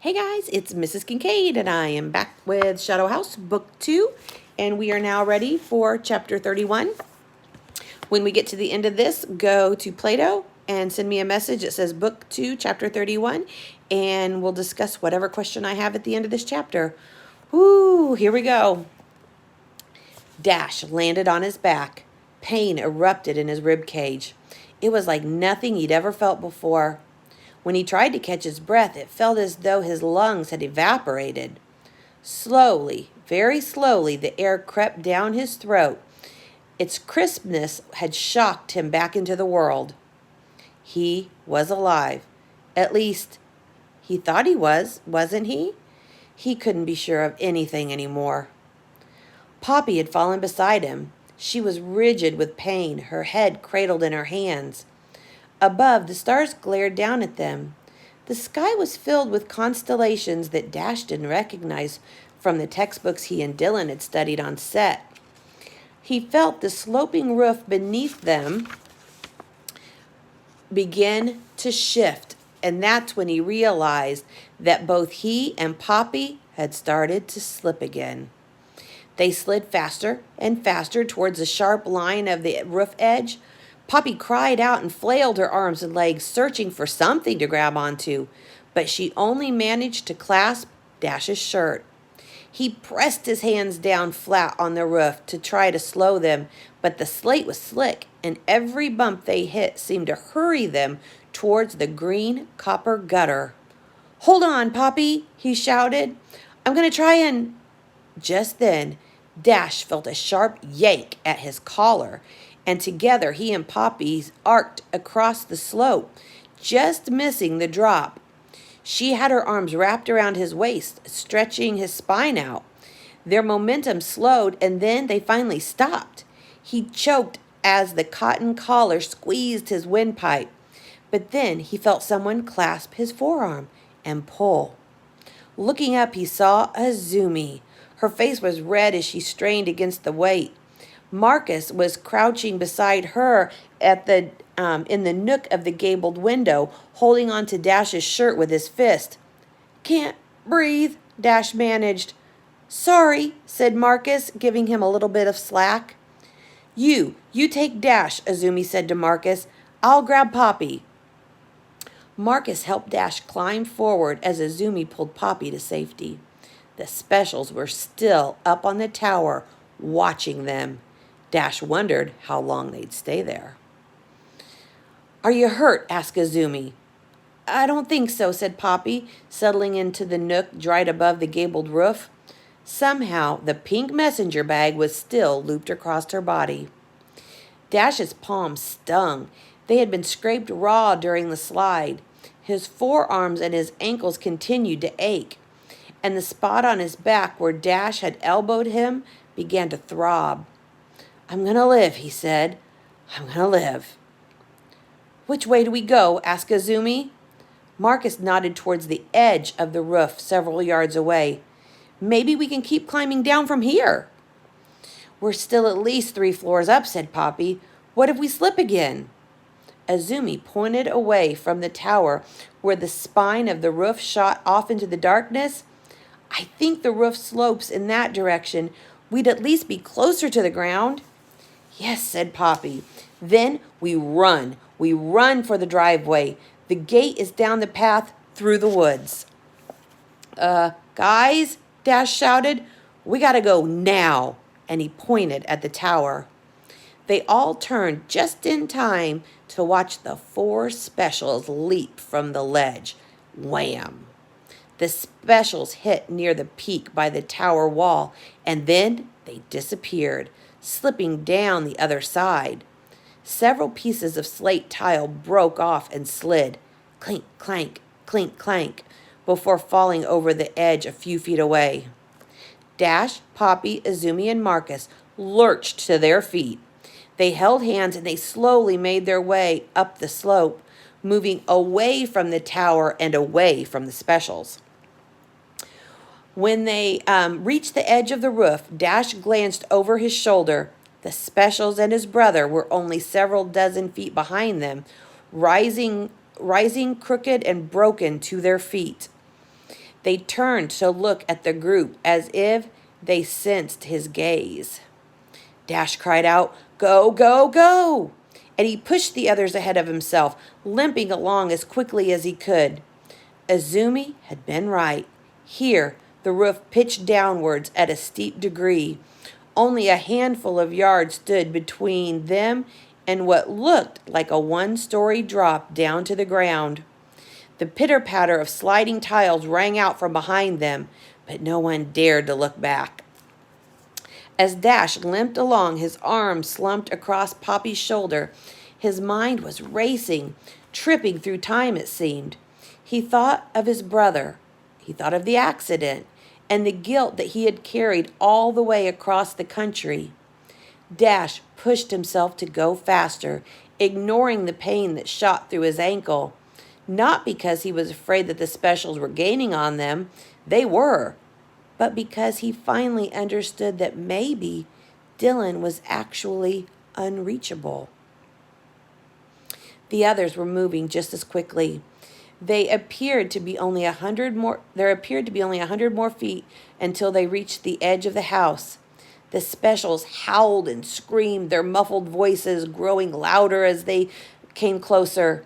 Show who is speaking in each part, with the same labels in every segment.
Speaker 1: Hey guys, it's Mrs. Kincaid, and I am back with Shadow House Book 2, and we are now ready for Chapter 31. When we get to the end of this, go to Play-Doh and send me a message that says Book 2, Chapter 31, and we'll discuss whatever question I have at the end of this chapter. Woo, here we go. Dash landed on his back. Pain erupted in his rib cage. It was like nothing he'd ever felt before. When he tried to catch his breath, it felt as though his lungs had evaporated. Slowly, very slowly, the air crept down his throat. Its crispness had shocked him back into the world. He was alive. At least, he thought he was, wasn't he? He couldn't be sure of anything anymore. Poppy had fallen beside him. She was rigid with pain, her head cradled in her hands. Above, the stars glared down at them. The sky was filled with constellations that Dash didn't recognize from the textbooks he and Dylan had studied on set. He felt the sloping roof beneath them begin to shift, and that's when he realized that both he and Poppy had started to slip again. They slid faster and faster towards the sharp line of the roof edge. Poppy cried out and flailed her arms and legs, searching for something to grab onto, but she only managed to clasp Dash's shirt. He pressed his hands down flat on the roof to try to slow them, but the slate was slick, and every bump they hit seemed to hurry them towards the green copper gutter. "Hold on, Poppy," he shouted. "I'm going to try and—" Just then, Dash felt a sharp yank at his collar, and together he and Poppy arced across the slope, just missing the drop. She had her arms wrapped around his waist, stretching his spine out. Their momentum slowed, and then they finally stopped. He choked as the cotton collar squeezed his windpipe, but then he felt someone clasp his forearm and pull. Looking up, he saw Azumi. Her face was red as she strained against the weight. Marcus was crouching beside her in the nook of the gabled window, holding on to Dash's shirt with his fist. "Can't breathe," Dash managed. "Sorry," said Marcus, giving him a little bit of slack. You take Dash," Azumi said to Marcus. "I'll grab Poppy." Marcus helped Dash climb forward as Azumi pulled Poppy to safety. The specials were still up on the tower, watching them. Dash wondered how long they'd stay there. "Are you hurt?" asked Azumi. "I don't think so," said Poppy, settling into the nook right above the gabled roof. Somehow, the pink messenger bag was still looped across her body. Dash's palms stung. They had been scraped raw during the slide. His forearms and his ankles continued to ache, and the spot on his back where Dash had elbowed him began to throb. "I'm going to live," he said. "I'm going to live." "Which way do we go?" asked Azumi. Marcus nodded towards the edge of the roof several yards away. "Maybe we can keep climbing down from here." "We're still at least 3 floors up," said Poppy. "What if we slip again?" Azumi pointed away from the tower where the spine of the roof shot off into the darkness. "I think the roof slopes in that direction. We'd at least be closer to the ground." "Yes," said Poppy. "Then we run. We run for the driveway. The gate is down the path through the woods." Guys," Dash shouted. "We gotta go now," and he pointed at the tower. They all turned just in time to watch the 4 specials leap from the ledge. Wham! The specials hit near the peak by the tower wall, and then they disappeared, slipping down the other side. Several pieces of slate tile broke off and slid, clink, clank, clink, clank, before falling over the edge a few feet away. Dash, Poppy, Azumi, and Marcus lurched to their feet. They held hands and they slowly made their way up the slope, moving away from the tower and away from the specials. When they reached the edge of the roof, Dash glanced over his shoulder. The specials and his brother were only several dozen feet behind them, rising crooked and broken to their feet. They turned to look at the group as if they sensed his gaze. Dash cried out, "Go, go, go!" And he pushed the others ahead of himself, limping along as quickly as he could. Azumi had been right. Here, the roof pitched downwards at a steep degree. Only a handful of yards stood between them and what looked like a one-story drop down to the ground. The pitter-patter of sliding tiles rang out from behind them, but no one dared to look back. As Dash limped along, his arm slumped across Poppy's shoulder. His mind was racing, tripping through time, it seemed. He thought of his brother. He thought of the accident and the guilt that he had carried all the way across the country. Dash pushed himself to go faster, ignoring the pain that shot through his ankle. Not because he was afraid that the specials were gaining on them. They were. But because he finally understood that maybe Dylan was actually unreachable. The others were moving just as quickly. There appeared to be only 100 more feet until they reached the edge of the house. The specials howled and screamed, their muffled voices growing louder as they came closer.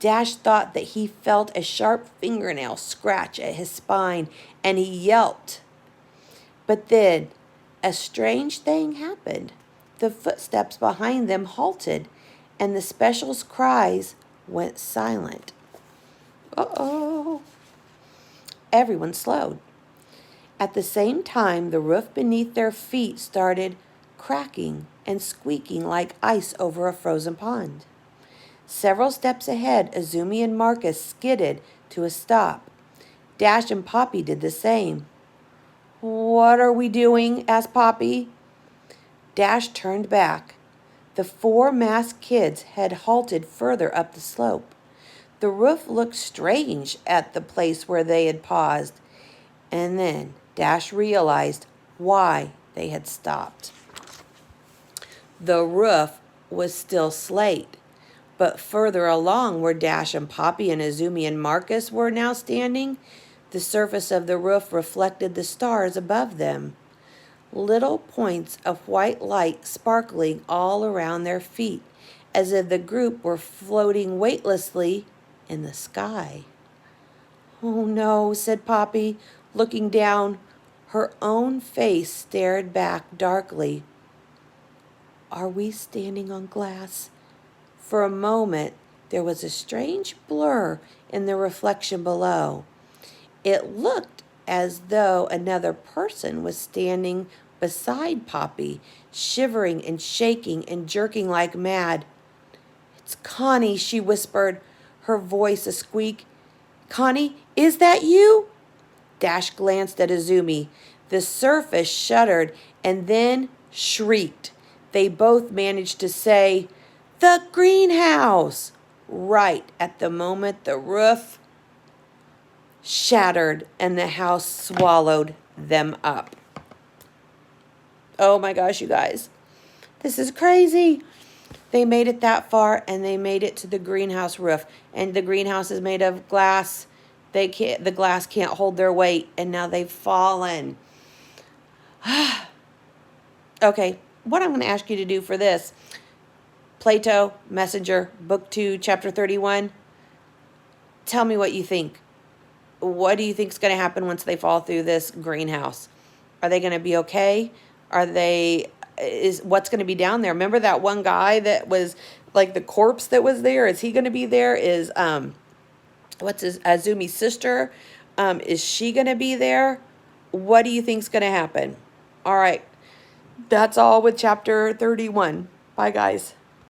Speaker 1: Dash thought that he felt a sharp fingernail scratch at his spine, and he yelped. But then a strange thing happened. The footsteps behind them halted, and the specials' cries went silent. Uh-oh. Everyone slowed. At the same time, the roof beneath their feet started cracking and squeaking like ice over a frozen pond. Several steps ahead, Azumi and Marcus skidded to a stop. Dash and Poppy did the same. "What are we doing?" asked Poppy. Dash turned back. The four masked kids had halted further up the slope. The roof looked strange at the place where they had paused, and then Dash realized why they had stopped. The roof was still slate, but further along where Dash and Poppy and Azumi and Marcus were now standing, the surface of the roof reflected the stars above them, little points of white light sparkling all around their feet, as if the group were floating weightlessly in the sky. "Oh no," said Poppy, looking down. Her own face stared back darkly. "Are we standing on glass?" For a moment, there was a strange blur in the reflection below. It looked as though another person was standing beside Poppy, shivering and shaking and jerking like mad. "It's Connie," she whispered, her voice a squeak. "Connie, is that you?" Dash glanced at Azumi. The surface shuddered and then shrieked. They both managed to say, "The greenhouse!" right at the moment the roof shattered and the house swallowed them up. Oh my gosh, you guys. This is crazy. They made it that far, and they made it to the greenhouse roof. And the greenhouse is made of glass. The glass can't hold their weight, and now they've fallen. Okay, what I'm going to ask you to do for this, Plato, Messenger, Book 2, Chapter 31, tell me what you think. What do you think is going to happen once they fall through this greenhouse? Are they going to be okay? What's going to be down there? Remember that one guy that was like the corpse that was there? Is he going to be there? Azumi's sister? Is she going to be there? What do you think's going to happen? All right. That's all with chapter 31. Bye, guys.